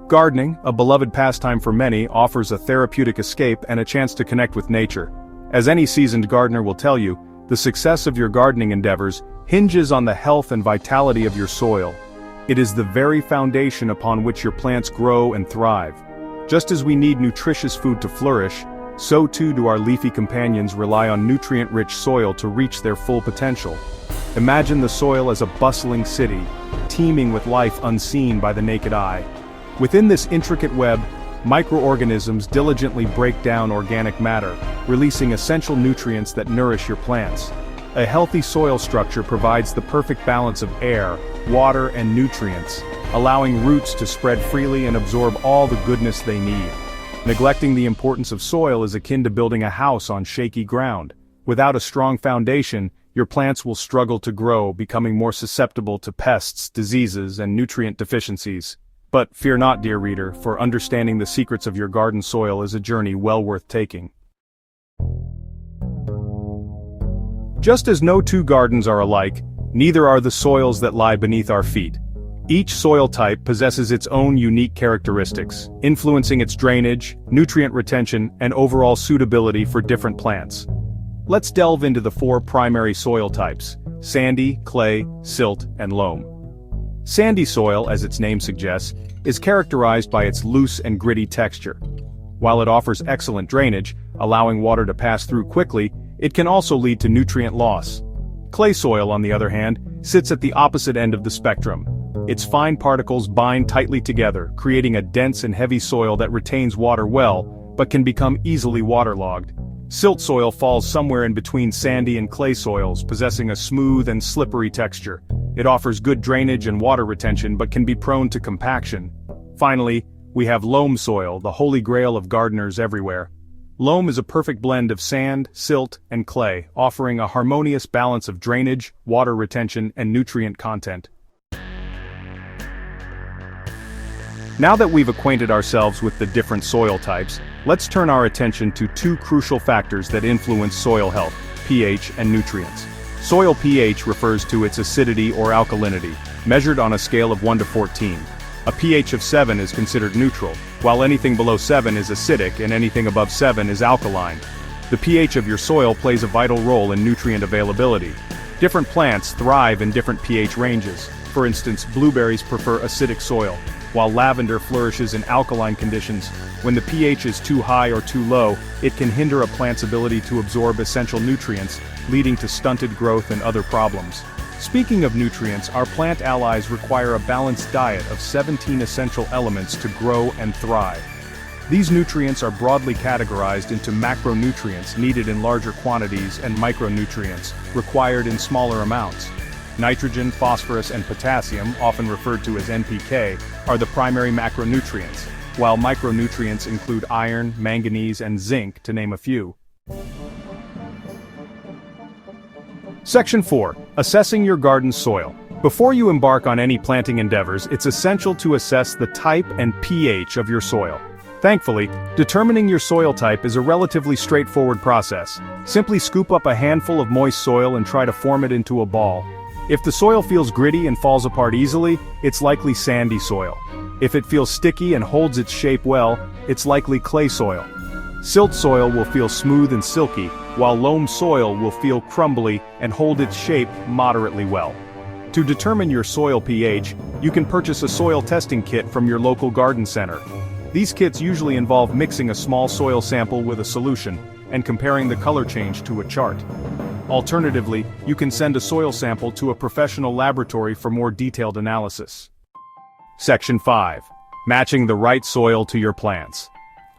Gardening, a beloved pastime for many, offers a therapeutic escape and a chance to connect with nature. As any seasoned gardener will tell you, the success of your gardening endeavors hinges on the health and vitality of your soil. It is the very foundation upon which your plants grow and thrive. Just as we need nutritious food to flourish, so too do our leafy companions rely on nutrient-rich soil to reach their full potential. Imagine the soil as a bustling city, teeming with life unseen by the naked eye. Within this intricate web, microorganisms diligently break down organic matter, releasing essential nutrients that nourish your plants. A healthy soil structure provides the perfect balance of air, water, and nutrients, allowing roots to spread freely and absorb all the goodness they need. Neglecting the importance of soil is akin to building a house on shaky ground. Without a strong foundation, your plants will struggle to grow, becoming more susceptible to pests, diseases, and nutrient deficiencies. But fear not, dear reader, for understanding the secrets of your garden soil is a journey well worth taking. Just as no two gardens are alike, neither are the soils that lie beneath our feet. Each soil type possesses its own unique characteristics, influencing its drainage, nutrient retention, and overall suitability for different plants. Let's delve into the 4 primary soil types: sandy, clay, silt, and loam. Sandy soil, as its name suggests, is characterized by its loose and gritty texture. While it offers excellent drainage, allowing water to pass through quickly, it can also lead to nutrient loss. Clay soil, on the other hand, sits at the opposite end of the spectrum. Its fine particles bind tightly together, creating a dense and heavy soil that retains water well, but can become easily waterlogged. Silt soil falls somewhere in between sandy and clay soils, possessing a smooth and slippery texture. It offers good drainage and water retention but can be prone to compaction. Finally, we have loam soil, the holy grail of gardeners everywhere. Loam is a perfect blend of sand, silt, and clay, offering a harmonious balance of drainage, water retention, and nutrient content. Now that we've acquainted ourselves with the different soil types, let's turn our attention to 2 crucial factors that influence soil health: pH and nutrients. Soil pH refers to its acidity or alkalinity, measured on a scale of 1 to 14. A pH of 7 is considered neutral, while anything below 7 is acidic and anything above 7 is alkaline. The pH of your soil plays a vital role in nutrient availability. Different plants thrive in different pH ranges. For instance, blueberries prefer acidic soil, while lavender flourishes in alkaline conditions. When the pH is too high or too low, it can hinder a plant's ability to absorb essential nutrients, leading to stunted growth and other problems. Speaking of nutrients, our plant allies require a balanced diet of 17 essential elements to grow and thrive. These nutrients are broadly categorized into macronutrients needed in larger quantities and micronutrients required in smaller amounts. Nitrogen, phosphorus, and potassium, often referred to as NPK, are the primary macronutrients, while micronutrients include iron, manganese, and zinc, to name a few. Section 4. Assessing your garden soil. Before you embark on any planting endeavors, it's essential to assess the type and pH of your soil. Thankfully, determining your soil type is a relatively straightforward process. Simply scoop up a handful of moist soil and try to form it into a ball. If the soil feels gritty and falls apart easily, it's likely sandy soil. If it feels sticky and holds its shape well, it's likely clay soil. Silt soil will feel smooth and silky, while loam soil will feel crumbly and hold its shape moderately well. To determine your soil pH, you can purchase a soil testing kit from your local garden center. These kits usually involve mixing a small soil sample with a solution and comparing the color change to a chart. Alternatively, you can send a soil sample to a professional laboratory for more detailed analysis. Section 5. Matching the right soil to your plants.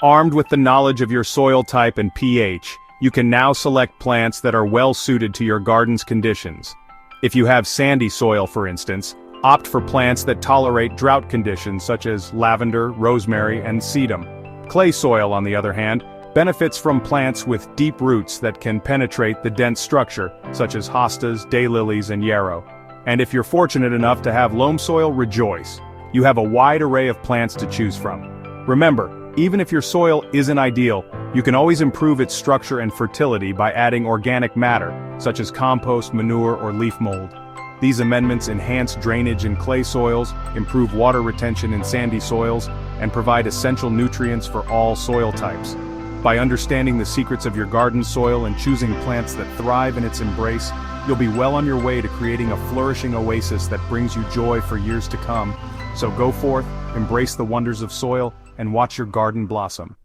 Armed with the knowledge of your soil type and pH, you can now select plants that are well suited to your garden's conditions. If you have sandy soil, for instance, opt for plants that tolerate drought conditions such as lavender, rosemary, and sedum. Clay soil, on the other hand, benefits from plants with deep roots that can penetrate the dense structure, such as hostas, daylilies, and yarrow. And if you're fortunate enough to have loam soil, rejoice. You have a wide array of plants to choose from. Remember, even if your soil isn't ideal, you can always improve its structure and fertility by adding organic matter, such as compost, manure, or leaf mold. These amendments enhance drainage in clay soils, improve water retention in sandy soils, and provide essential nutrients for all soil types. By understanding the secrets of your garden soil and choosing plants that thrive in its embrace, you'll be well on your way to creating a flourishing oasis that brings you joy for years to come. So go forth, embrace the wonders of soil, and watch your garden blossom.